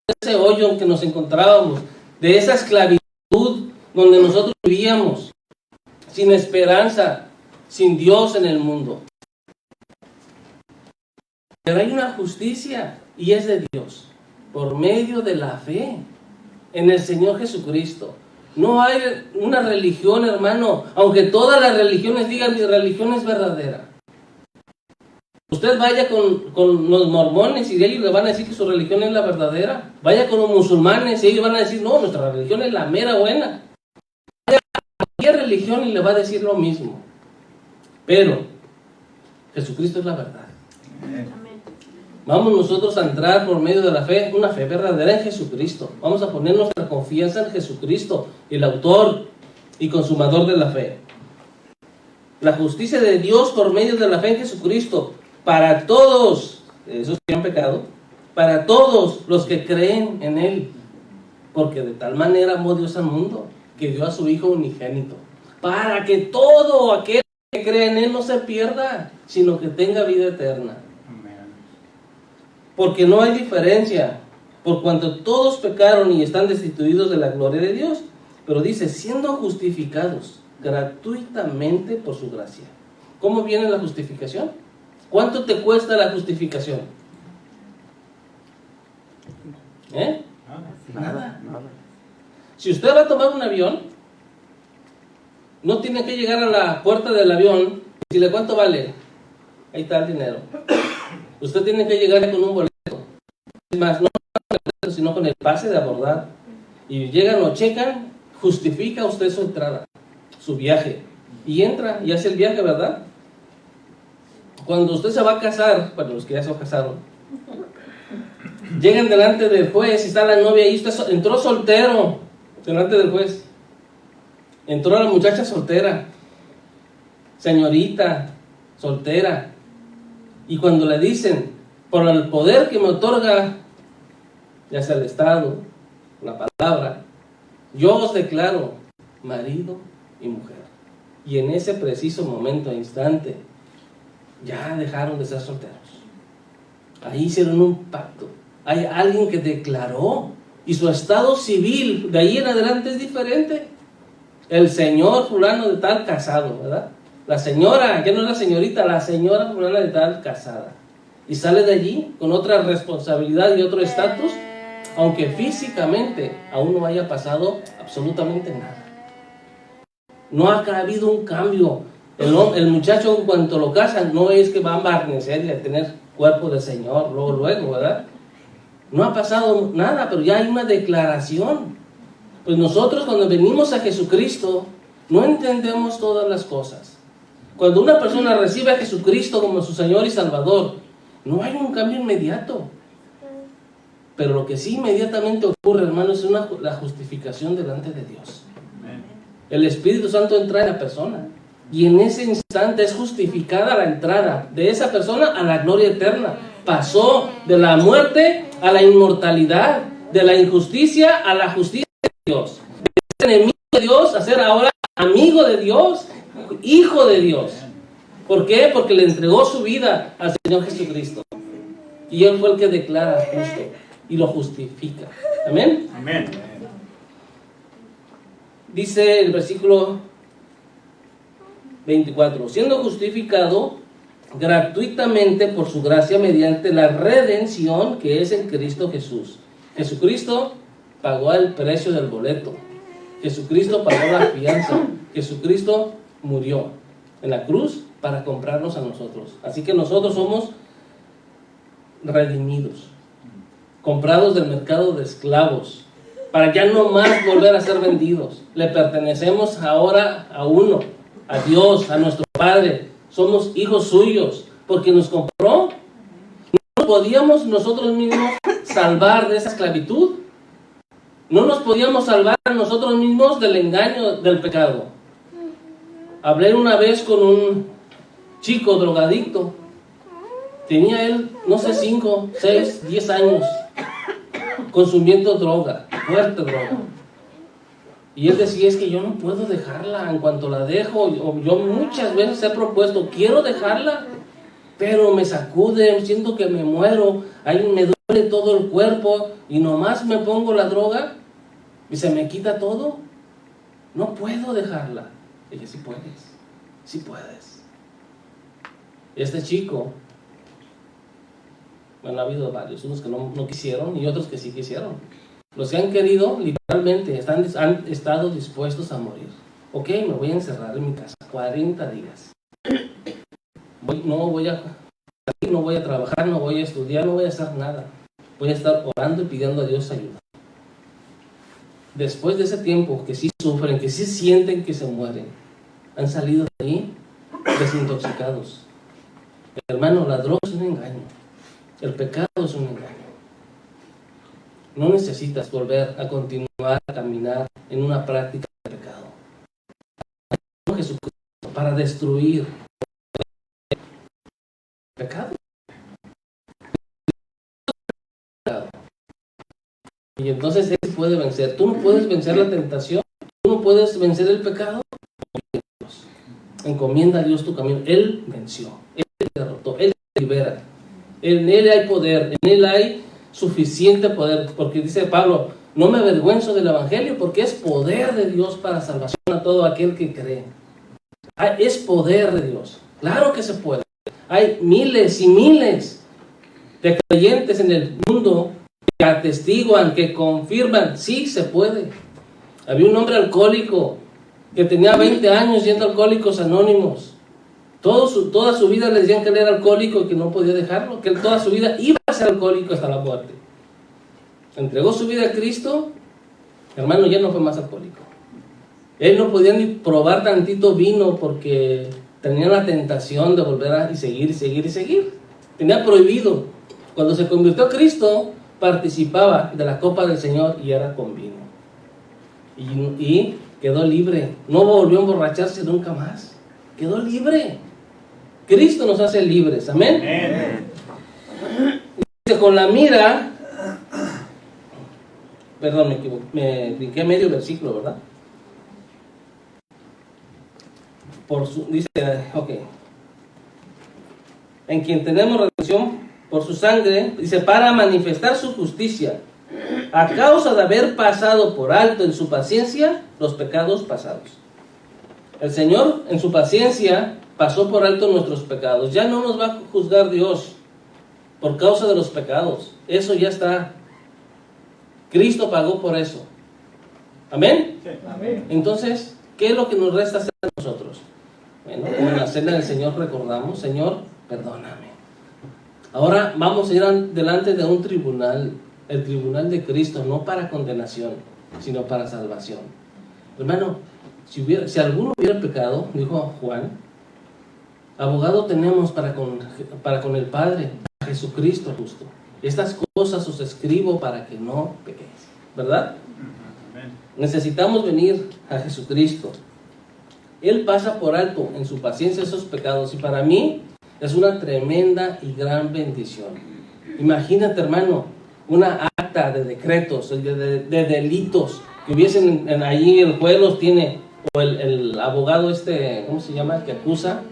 ese hoyo en que nos encontrábamos, de esa esclavitud donde nosotros vivíamos, sin esperanza, sin Dios en el mundo. Pero hay una justicia y es de Dios, por medio de la fe en el Señor Jesucristo. No hay una religión, hermano, aunque todas las religiones digan mi religión es verdadera. Usted vaya con los mormones y de ellos le van a decir que su religión es la verdadera. Vaya con los musulmanes y ellos van a decir, no, nuestra religión es la mera buena. Vaya a cualquier religión y le va a decir lo mismo. Pero Jesucristo es la verdad. Vamos nosotros a entrar por medio de la fe, una fe verdadera en Jesucristo. Vamos a poner nuestra confianza en Jesucristo, el autor y consumador de la fe. La justicia de Dios por medio de la fe en Jesucristo, para todos, esos que han pecado, para todos los que creen en Él. Porque de tal manera amó Dios al mundo, que dio a su Hijo unigénito, para que todo aquel que cree en Él no se pierda, sino que tenga vida eterna. Porque no hay diferencia, por cuanto todos pecaron y están destituidos de la gloria de Dios. Pero dice, siendo justificados gratuitamente por su gracia. ¿Cómo viene la justificación? ¿Cuánto te cuesta la justificación? Nada. Si usted va a tomar un avión, no tiene que llegar a la puerta del avión y decirle, ¿cuánto vale? Ahí está el dinero. Usted tiene que llegar con un boleto. Es más, no con el boleto, sino con el pase de abordar. Y llegan o checan, justifica usted su entrada, su viaje. Y entra y hace el viaje, ¿verdad? Cuando usted se va a casar, bueno, los que ya se casaron, llegan delante del juez y está la novia ahí. Usted entró soltero delante del juez. Entró la muchacha soltera, señorita soltera. Y cuando le dicen, por el poder que me otorga, ya sea el Estado, la palabra, yo os declaro marido y mujer. Y en ese preciso momento, instante, ya dejaron de ser solteros. Ahí hicieron un pacto. Hay alguien que declaró, y su estado civil de ahí en adelante es diferente. El señor fulano de tal casado, ¿verdad? La señora, ya no es la señorita, la señora fulana de tal casada. Y sale de allí con otra responsabilidad y otro estatus, aunque físicamente aún no haya pasado absolutamente nada. No ha habido un cambio. El muchacho, en cuanto lo casan, no es que va a embarnecer y a tener cuerpo de señor, luego, ¿verdad? No ha pasado nada, pero ya hay una declaración. Pues nosotros cuando venimos a Jesucristo, no entendemos todas las cosas. Cuando una persona recibe a Jesucristo como su Señor y Salvador, no hay un cambio inmediato. Pero lo que sí inmediatamente ocurre, hermanos, es la justificación delante de Dios. El Espíritu Santo entra en la persona. Y en ese instante es justificada la entrada de esa persona a la gloria eterna. Pasó de la muerte a la inmortalidad, de la injusticia a la justicia de Dios. De ser enemigo de Dios a ser ahora amigo de Dios, hijo de Dios. ¿Por qué? Porque le entregó su vida al Señor Jesucristo. Y Él fue el que declara justo y lo justifica. ¿Amén? Amén. Dice el versículo 24, siendo justificado gratuitamente por su gracia mediante la redención que es en Cristo Jesús. Jesucristo pagó el precio del boleto. Jesucristo pagó la fianza. Jesucristo murió en la cruz para comprarnos a nosotros. Así que nosotros somos redimidos, comprados del mercado de esclavos, para ya no más volver a ser vendidos. Le pertenecemos ahora a uno, a Dios, a nuestro Padre. Somos hijos suyos, porque nos compró. No podíamos nosotros mismos salvar de esa esclavitud. No nos podíamos salvar a nosotros mismos del engaño del pecado. Hablé una vez con un chico drogadicto. Tenía él, no sé, 5, 6, 10 años consumiendo droga, fuerte droga. Y él decía, es que yo no puedo dejarla. En cuanto la dejo, yo muchas veces he propuesto, quiero dejarla, pero me sacude, siento que me muero, ahí me duele todo el cuerpo y nomás me pongo la droga y se me quita todo. No puedo dejarla. Dije, sí puedes, sí puedes. Este chico, bueno, ha habido varios, unos que no quisieron y otros que sí quisieron. Los que han querido, literalmente, han estado dispuestos a morir. Ok, me voy a encerrar en mi casa 40 días. No voy a salir, no voy a trabajar, no voy a estudiar, no voy a hacer nada. Voy a estar orando y pidiendo a Dios ayuda. Después de ese tiempo, que sí sufren, que sí sienten que se mueren, han salido de ahí desintoxicados. Hermano, la droga es un engaño. El pecado es un engaño. No necesitas volver a continuar a caminar en una práctica de pecado. Jesucristo para destruir el pecado. Y entonces Él puede vencer. Tú no puedes vencer la tentación. Tú no puedes vencer el pecado. Encomienda a Dios tu camino. Él venció. Él derrotó. Él libera. En Él hay poder. En Él hay suficiente poder. Porque dice Pablo, no me avergüenzo del Evangelio porque es poder de Dios para salvación a todo aquel que cree. Es poder de Dios. Claro que se puede. Hay miles y miles de creyentes en el mundo que atestiguan, que confirman, sí se puede. Había un hombre alcohólico que tenía 20 años yendo a Alcohólicos Anónimos. Toda su vida le decían que él era alcohólico y que no podía dejarlo, que él toda su vida iba a ser alcohólico hasta la muerte. Entregó su vida a Cristo, hermano, ya no fue más alcohólico. Él no podía ni probar tantito vino porque tenía la tentación de volver a seguir. Tenía prohibido. Cuando se convirtió a Cristo, participaba de la copa del Señor y era con vino. Y quedó libre. No volvió a emborracharse nunca más. Quedó libre. Cristo nos hace libres. Amén. Dice, con la mira, perdón, me equivoqué, me brinqué medio versículo, ¿verdad? Dice, ok, en quien tenemos redención por su sangre, dice, para manifestar su justicia, a causa de haber pasado por alto en su paciencia los pecados pasados. El Señor en su paciencia pasó por alto nuestros pecados. Ya no nos va a juzgar Dios por causa de los pecados. Eso ya está. Cristo pagó por eso. ¿Amén? Sí. Amén. Entonces, ¿qué es lo que nos resta hacer a nosotros? Bueno, como en la cena del Señor recordamos, Señor, perdóname. Ahora vamos a ir delante de un tribunal, el tribunal de Cristo, no para condenación, sino para salvación. Hermano, si alguno hubiera pecado, dijo Juan, abogado tenemos para con el Padre, a Jesucristo justo. Estas cosas os escribo para que no pequéis, ¿verdad? Necesitamos venir a Jesucristo. Él pasa por alto en su paciencia esos pecados y para mí es una tremenda y gran bendición. Imagínate, hermano, una acta de decretos, de delitos que hubiesen allí, el juez los tiene, o el abogado ¿cómo se llama? Que acusa,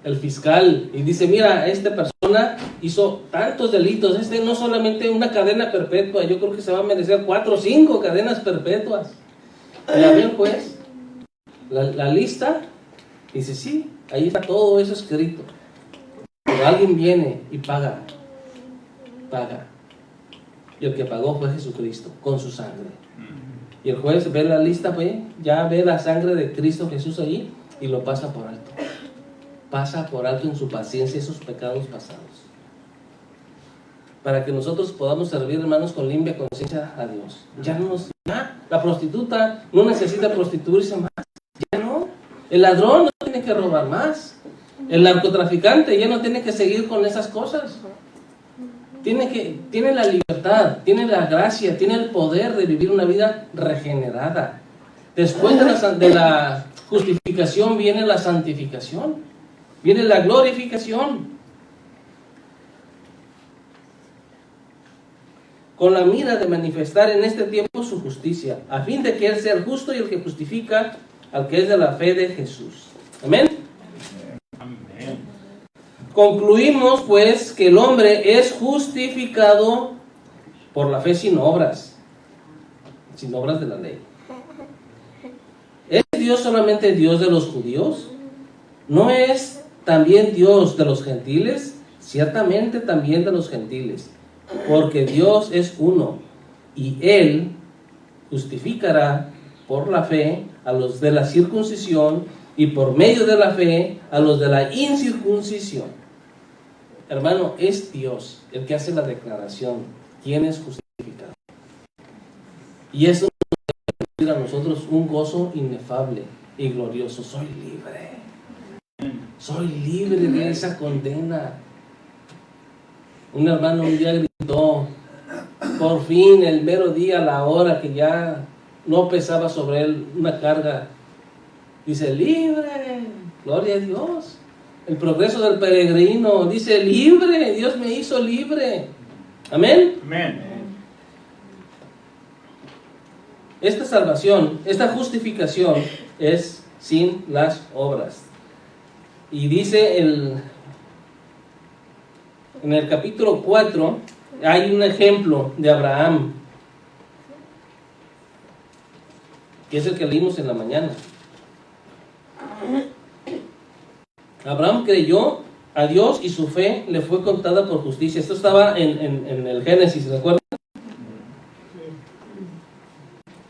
el fiscal, y dice, mira, esta persona hizo tantos delitos, no solamente una cadena perpetua, yo creo que se va a merecer 4 o 5 cadenas perpetuas. Y la ve el juez, la lista, dice, sí, ahí está todo eso escrito. Pero alguien viene y paga. Y el que pagó fue Jesucristo, con su sangre. Y el juez ve la lista, ya ve la sangre de Cristo Jesús ahí y lo pasa por alto. Pasa por alto en su paciencia esos pecados pasados. Para que nosotros podamos servir, hermanos, con limpia conciencia a Dios. Ya la prostituta no necesita prostituirse más. Ya no. El ladrón no tiene que robar más. El narcotraficante ya no tiene que seguir con esas cosas. Tiene la libertad, tiene la gracia, tiene el poder de vivir una vida regenerada. Después de la justificación viene la santificación, viene la glorificación. Con la mira de manifestar en este tiempo su justicia, a fin de que Él sea el justo y el que justifica al que es de la fe de Jesús. Amén. Concluimos pues que el hombre es justificado por la fe sin obras de la ley. ¿Es Dios solamente Dios de los judíos? ¿No es también Dios de los gentiles? Ciertamente también de los gentiles, porque Dios es uno, y Él justificará por la fe a los de la circuncisión y por medio de la fe a los de la incircuncisión. Hermano, es Dios el que hace la declaración, ¿quién es justificado? Y eso nos da a nosotros un gozo inefable y glorioso. Soy libre de esa condena. Un hermano un día gritó, por fin, el mero día, la hora que ya no pesaba sobre él una carga, dice, libre, gloria a Dios. El progreso del peregrino dice, libre, Dios me hizo libre. Amén. Amén. Esta salvación, esta justificación es sin las obras. Y dice en el capítulo 4, hay un ejemplo de Abraham, que es el que leímos en la mañana. Abraham creyó a Dios y su fe le fue contada por justicia. Esto estaba en el Génesis, ¿recuerdan?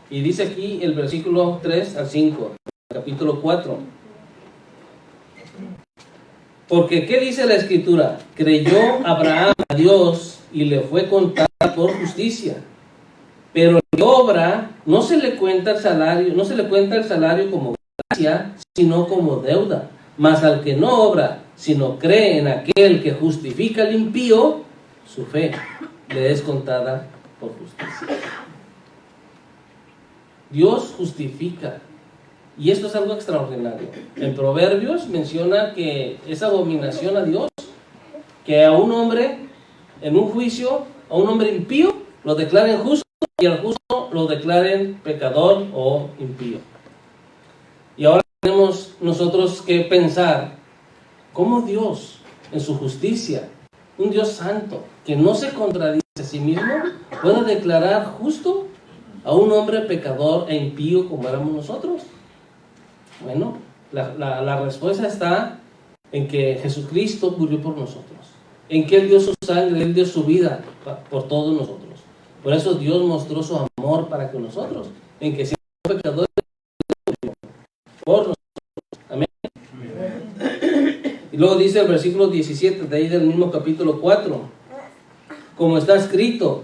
Y dice aquí el versículo 3 al 5, capítulo 4. Porque, ¿qué dice la Escritura? Creyó Abraham a Dios y le fue contada por justicia. Pero de obra no se le cuenta el salario como gracia, sino como deuda. Mas al que no obra, sino cree en aquel que justifica al impío, su fe le es contada por justicia. Dios justifica. Y esto es algo extraordinario. En Proverbios menciona que es abominación a Dios que a un hombre, en un juicio, a un hombre impío, lo declaren justo y al justo lo declaren pecador o impío. Y ahora tenemos nosotros que pensar cómo Dios, en su justicia, un Dios santo, que no se contradice a sí mismo, puede declarar justo a un hombre pecador e impío como éramos nosotros. Bueno, la respuesta está en que Jesucristo murió por nosotros, en que Él dio su sangre, Él dio su vida por todos nosotros. Por eso Dios mostró su amor para con nosotros, en que siendo pecadores por nosotros. Amén. Y luego dice el versículo 17 de ahí del mismo capítulo 4, como está escrito,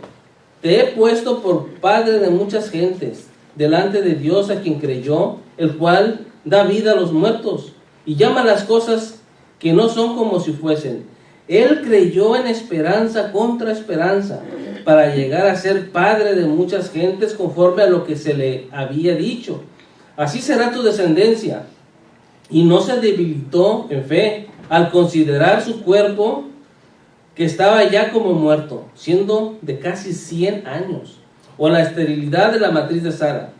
te he puesto por padre de muchas gentes, delante de Dios a quien creyó, el cual da vida a los muertos y llama las cosas que no son como si fuesen. Él creyó en esperanza contra esperanza, para llegar a ser padre de muchas gentes conforme a lo que se le había dicho. Así será tu descendencia. Y no se debilitó en fe al considerar su cuerpo, que estaba ya como muerto, siendo de casi 100 años, o la esterilidad de la matriz de Sara.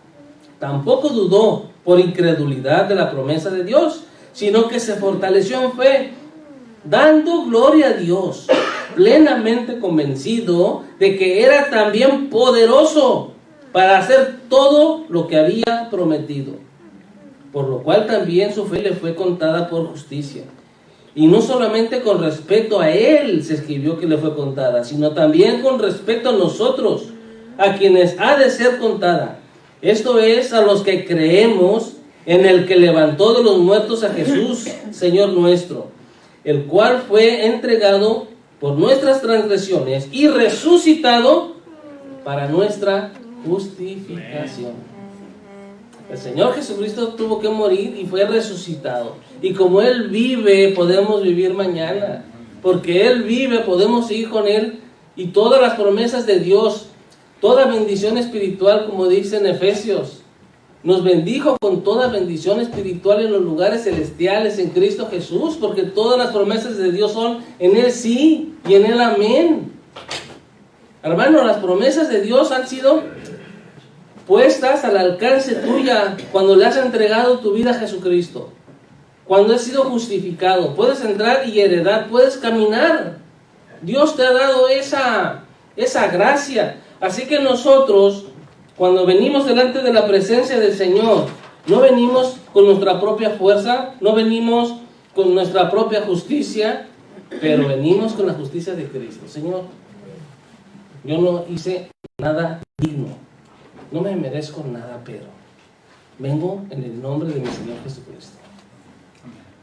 Tampoco dudó por incredulidad de la promesa de Dios, sino que se fortaleció en fe, dando gloria a Dios, plenamente convencido de que era también poderoso para hacer todo lo que había prometido. Por lo cual también su fe le fue contada por justicia. Y no solamente con respecto a él se escribió que le fue contada, sino también con respecto a nosotros, a quienes ha de ser contada. Esto es, a los que creemos en el que levantó de los muertos a Jesús, Señor nuestro, el cual fue entregado por nuestras transgresiones y resucitado para nuestra justificación. El Señor Jesucristo tuvo que morir y fue resucitado. Y como Él vive, podemos vivir mañana. Porque Él vive, podemos ir con Él. Y todas las promesas de Dios, toda bendición espiritual, como dice en Efesios, nos bendijo con toda bendición espiritual en los lugares celestiales en Cristo Jesús, porque todas las promesas de Dios son en Él sí y en Él amén. Hermano, las promesas de Dios han sido puestas al alcance tuya cuando le has entregado tu vida a Jesucristo. cuando has sido justificado, puedes entrar y heredar, puedes caminar. Dios te ha dado esa gracia. Así que nosotros, cuando venimos delante de la presencia del Señor, no venimos con nuestra propia fuerza, no venimos con nuestra propia justicia, pero venimos con la justicia de Cristo. Señor, yo no hice nada digno, no me merezco nada, pero vengo en el nombre de mi Señor Jesucristo.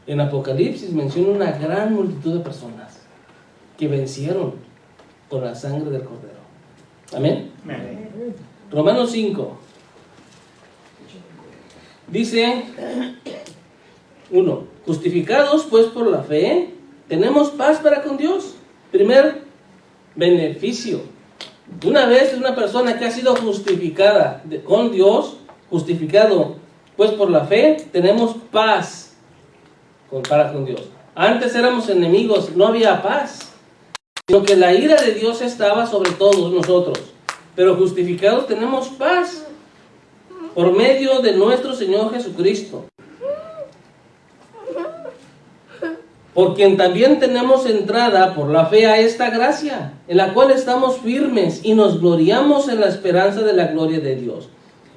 En Apocalipsis menciona una gran multitud de personas que vencieron con la sangre del Cordero. Amén. Romanos 5 dice 1: justificados pues por la fe, tenemos paz para con Dios. Primer beneficio. Una vez una persona que ha sido justificada con Dios, justificado pues por la fe, tenemos paz para con Dios. Antes éramos enemigos, no había paz, sino que la ira de Dios estaba sobre todos nosotros. Pero justificados tenemos paz por medio de nuestro Señor Jesucristo, por quien también tenemos entrada por la fe a esta gracia, en la cual estamos firmes y nos gloriamos en la esperanza de la gloria de Dios.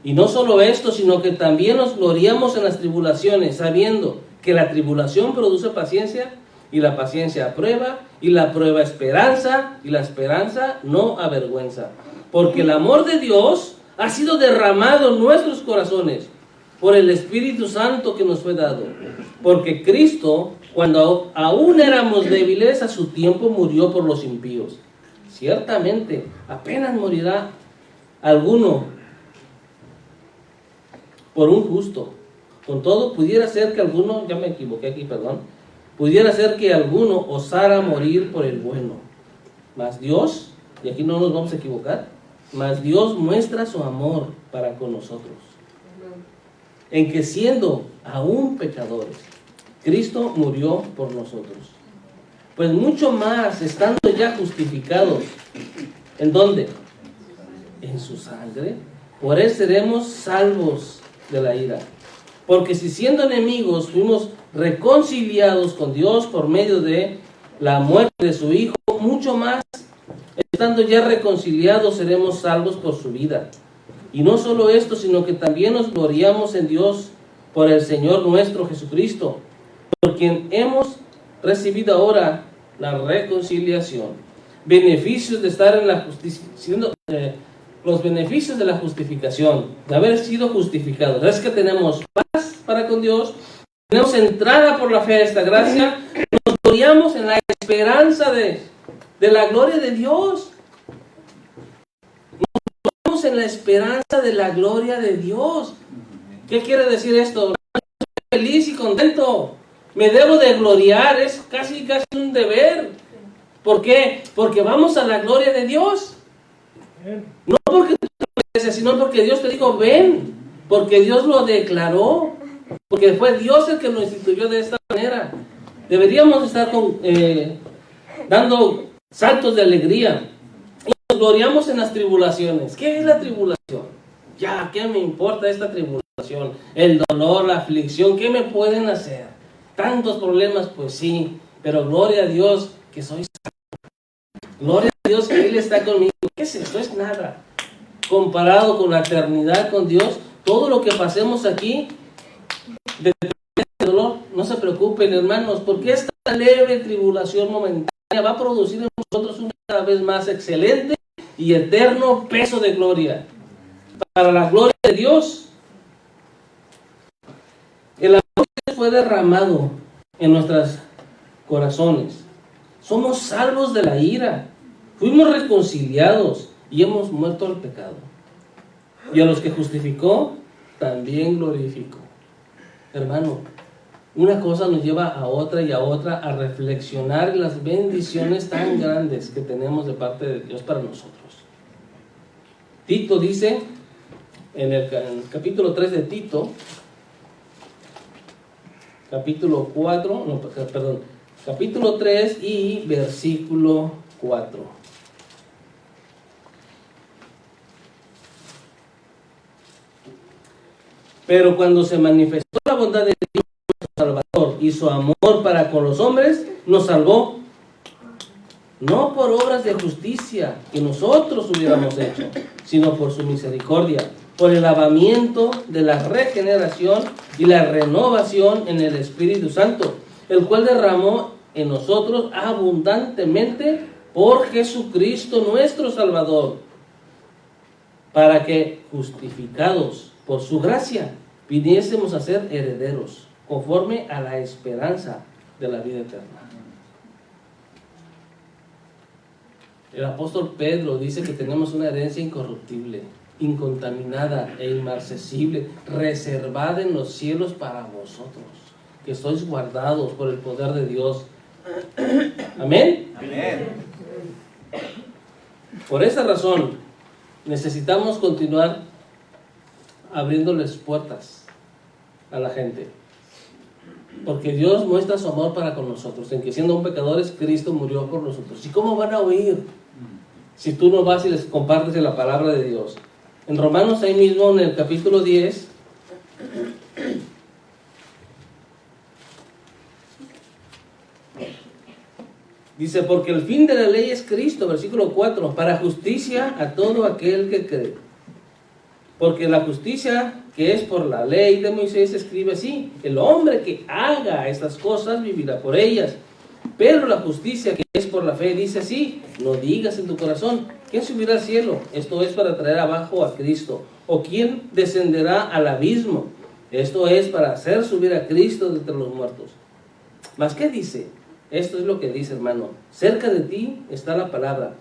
Y no solo esto, sino que también nos gloriamos en las tribulaciones, sabiendo que la tribulación produce paciencia, y la paciencia prueba, y la prueba esperanza, y la esperanza no avergüenza. Porque el amor de Dios ha sido derramado en nuestros corazones por el Espíritu Santo que nos fue dado. Porque Cristo, cuando aún éramos débiles, a su tiempo murió por los impíos. Ciertamente, apenas morirá alguno por un justo. Con todo, pudiera ser que alguno, ya me equivoqué aquí, perdón, pudiera ser que alguno osara morir por el bueno. Mas Dios, y aquí no nos vamos a equivocar, mas Dios muestra su amor para con nosotros, en que siendo aún pecadores, Cristo murió por nosotros. Pues mucho más, estando ya justificados, ¿en dónde? En su sangre, por él seremos salvos de la ira. Porque si siendo enemigos fuimos reconciliados con Dios por medio de la muerte de su Hijo, mucho más, estando ya reconciliados, seremos salvos por su vida. Y no solo esto, sino que también nos gloriamos en Dios por el Señor nuestro Jesucristo, por quien hemos recibido ahora la reconciliación. Beneficios de estar en la justicia, los beneficios de la justificación, de haber sido justificados. Es que tenemos paz para con Dios, tenemos entrada por la fe a esta gracia, nos gloriamos en la esperanza de la gloria de Dios. Nos gloriamos en la esperanza de la gloria de Dios. ¿Qué quiere decir esto? Estoy feliz y contento. Me debo de gloriar, es casi un deber. ¿Por qué? Porque vamos a la gloria de Dios. No porque tú te mereces, sino porque Dios te dijo, ven. Porque Dios lo declaró. Porque fue Dios el que lo instituyó de esta manera. Deberíamos estar dando saltos de alegría. Y nos gloriamos en las tribulaciones. ¿Qué es la tribulación? Ya, ¿qué me importa esta tribulación? El dolor, la aflicción, ¿qué me pueden hacer? Tantos problemas, pues sí. Pero gloria a Dios que soy salvo. Gloria a Dios que Él está conmigo. ¿Qué es esto? Es nada. Comparado con la eternidad con Dios, todo lo que pasemos aquí de dolor, no se preocupen, hermanos, porque esta leve tribulación momentánea va a producir en nosotros un cada vez más excelente y eterno peso de gloria para la gloria de Dios. El amor que fue derramado en nuestros corazones. Somos salvos de la ira, fuimos reconciliados y hemos muerto al pecado. Y a los que justificó, también glorificó. Hermano, una cosa nos lleva a otra y a otra a reflexionar las bendiciones tan grandes que tenemos de parte de Dios para nosotros. Tito dice, en el capítulo 3 de Tito, capítulo 3 y versículo 4. Pero cuando se manifestó la bondad de Dios nuestro Salvador y su amor para con los hombres nos salvó, no por obras de justicia que nosotros hubiéramos hecho, sino por su misericordia, por el lavamiento de la regeneración y la renovación en el Espíritu Santo, el cual derramó en nosotros abundantemente por Jesucristo nuestro Salvador, para que, justificados por su gracia, viniésemos a ser herederos, conforme a la esperanza de la vida eterna. El apóstol Pedro dice que tenemos una herencia incorruptible, incontaminada e inmarcesible, reservada en los cielos para vosotros, que sois guardados por el poder de Dios. Amén. Amén. Por esa razón, necesitamos continuar abriéndoles puertas a la gente, porque Dios muestra su amor para con nosotros, en que siendo aún pecadores, Cristo murió por nosotros. ¿Y cómo van a oír si tú no vas y les compartes la palabra de Dios? En Romanos, ahí mismo en el capítulo 10, dice, porque el fin de la ley es Cristo, versículo 4, para justicia a todo aquel que cree. Porque la justicia que es por la ley de Moisés escribe así: el hombre que haga estas cosas vivirá por ellas. Pero la justicia que es por la fe dice así: no digas en tu corazón, ¿quién subirá al cielo? Esto es para traer abajo a Cristo. ¿O quién descenderá al abismo? Esto es para hacer subir a Cristo de entre los muertos. ¿Mas qué dice? Esto es lo que dice, hermano: cerca de ti está la palabra,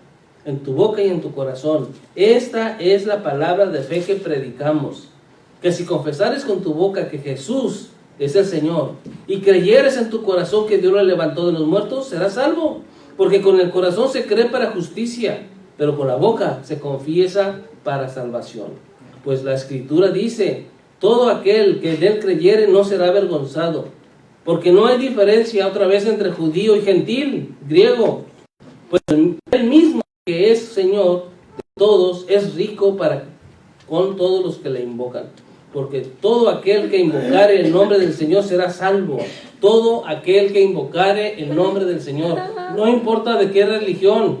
en tu boca y en tu corazón. Esta es la palabra de fe que predicamos, que si confesares con tu boca que Jesús es el Señor, y creyeres en tu corazón que Dios lo levantó de los muertos, serás salvo. Porque con el corazón se cree para justicia, pero con la boca se confiesa para salvación. Pues la Escritura dice: todo aquel que en él creyere no será avergonzado. Porque no hay diferencia otra vez entre judío y gentil, griego. Pues él mismo que es Señor de todos es rico para con todos los que le invocan. Porque todo aquel que invocare el nombre del Señor será salvo. Todo aquel que invocare el nombre del Señor. No importa de qué religión,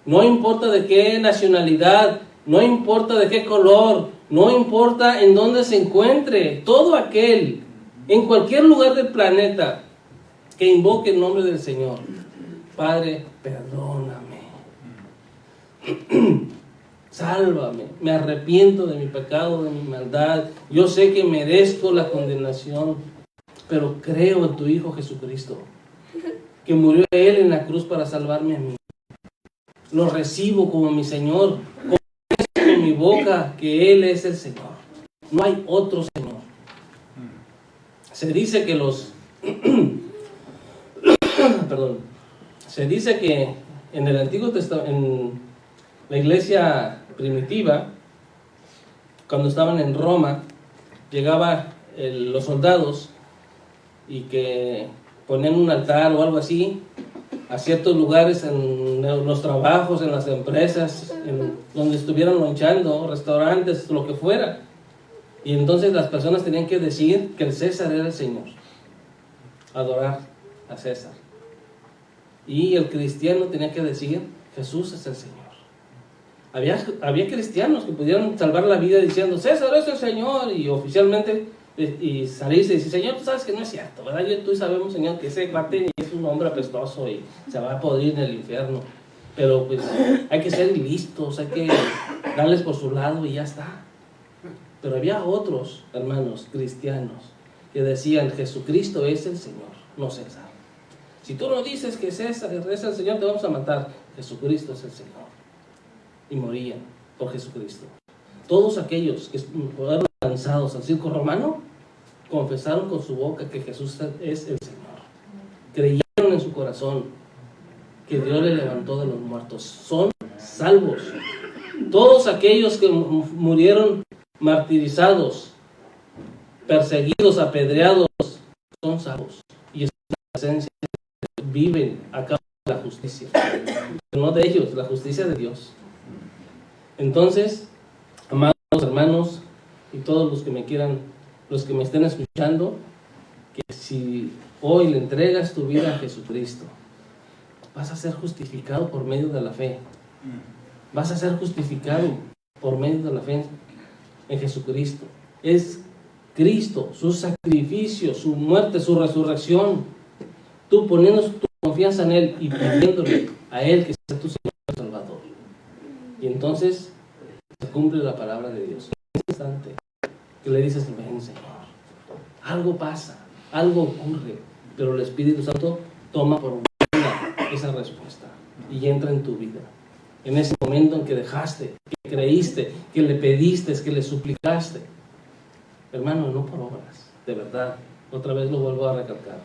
no importa de qué nacionalidad, no importa de qué color, no importa en dónde se encuentre. Todo aquel, en cualquier lugar del planeta, que invoque el nombre del Señor. Padre, perdóname. Sálvame, me arrepiento de mi pecado, de mi maldad. Yo sé que merezco la condenación, pero creo en tu Hijo Jesucristo, que murió Él en la cruz para salvarme a mí. Lo recibo como mi Señor, confieso con mi boca que Él es el Señor. No hay otro Señor. Se dice que perdón, se dice que en el Antiguo Testamento, en la iglesia primitiva, cuando estaban en Roma, llegaban los soldados y que ponían un altar o algo así a ciertos lugares en los trabajos, en las empresas, donde estuvieran lonchando, restaurantes, lo que fuera. Y entonces las personas tenían que decir que el César era el Señor, adorar a César. Y el cristiano tenía que decir: Jesús es el Señor. Había cristianos que pudieron salvar la vida diciendo: César es el Señor, y oficialmente y salirse y decir: Señor, tú sabes que no es cierto, ¿verdad? Tú y sabemos, Señor, que ese cuate es un hombre apestoso y se va a podrir en el infierno. Pero pues hay que ser listos, hay que darles por su lado y ya está. Pero había otros hermanos cristianos que decían: Jesucristo es el Señor, no César. Si tú no dices que César es el Señor, te vamos a matar. Jesucristo es el Señor. Y morían por Jesucristo. Todos aquellos que fueron lanzados al circo romano confesaron con su boca que Jesús es el Señor. Creyeron en su corazón que Dios le levantó de los muertos. Son salvos. Todos aquellos que murieron martirizados, perseguidos, apedreados, son salvos. Y en su presencia viven a causa de la justicia. Pero no de ellos, la justicia de Dios. Entonces, amados hermanos y todos los que me quieran, los que me estén escuchando, que si hoy le entregas tu vida a Jesucristo, vas a ser justificado por medio de la fe. Vas a ser justificado por medio de la fe en Jesucristo. Es Cristo, su sacrificio, su muerte, su resurrección. Tú poniendo tu confianza en Él y pidiéndole a Él que sea tu Señor y Salvador. Y entonces se cumple la palabra de Dios. En ese instante que le dices, ven Señor, algo pasa, algo ocurre, pero el Espíritu Santo toma por buena esa respuesta y entra en tu vida. En ese momento en que dejaste, que creíste, que le pediste, que le suplicaste. Hermano, no por obras, de verdad, otra vez lo vuelvo a recalcar.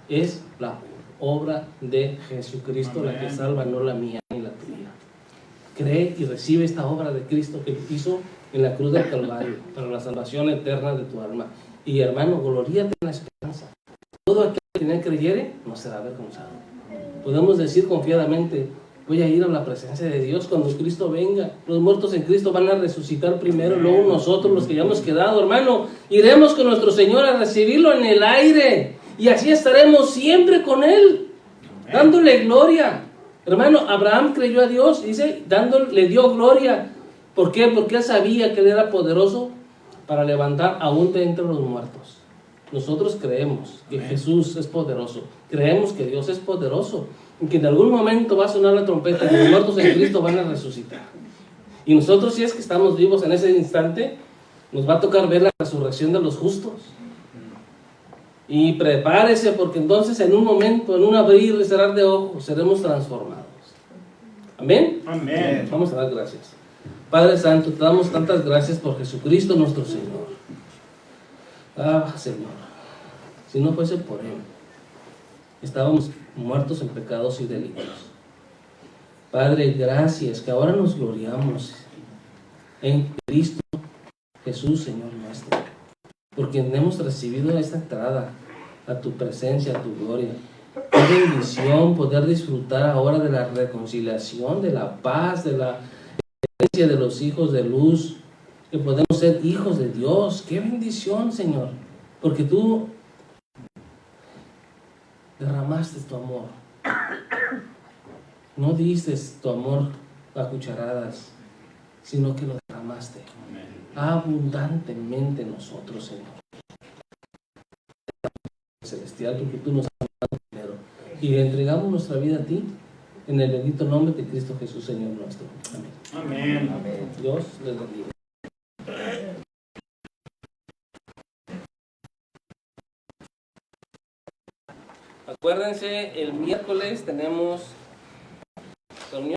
Es la obra de Jesucristo la que salva, no la mía ni la tuya. Cree y recibe esta obra de Cristo que hizo en la cruz del Calvario para la salvación eterna de tu alma. Y hermano, gloríate en la esperanza. Todo aquel que en él creyere no será avergonzado. Podemos decir confiadamente, voy a ir a la presencia de Dios cuando Cristo venga. Los muertos en Cristo van a resucitar primero, luego nosotros, los que ya hemos quedado, hermano, iremos con nuestro Señor a recibirlo en el aire. Y así estaremos siempre con Él, dándole gloria. Hermano, Abraham creyó a Dios, dice, le dio gloria. ¿Por qué? Porque él sabía que Él era poderoso para levantar aún de entre los muertos. Nosotros creemos que Jesús es poderoso. Creemos que Dios es poderoso. Y que en algún momento va a sonar la trompeta y los muertos en Cristo van a resucitar. Y nosotros, si es que estamos vivos en ese instante, nos va a tocar ver la resurrección de los justos. Y prepárese, porque entonces en un momento, en un abrir y cerrar de ojos, seremos transformados. ¿Amén? Amén. Vamos a dar gracias. Padre Santo, te damos tantas gracias por Jesucristo nuestro Señor. Ah, Señor, si no fuese por Él, estábamos muertos en pecados y delitos. Padre, gracias, que ahora nos gloriamos en Cristo Jesús, Señor nuestro, porque hemos recibido esta entrada a tu presencia, a tu gloria. Qué bendición poder disfrutar ahora de la reconciliación, de la paz, de la presencia de los hijos de luz, que podemos ser hijos de Dios. Qué bendición, Señor, porque tú derramaste tu amor. No diste tu amor a cucharadas, sino que lo derramaste abundantemente en nosotros, Señor. Celestial, porque tú nos has dado dinero y le entregamos nuestra vida a ti en el bendito nombre de Cristo Jesús, Señor nuestro. Amén. Amén. Amén. Dios les bendiga. Acuérdense, el miércoles tenemos reunión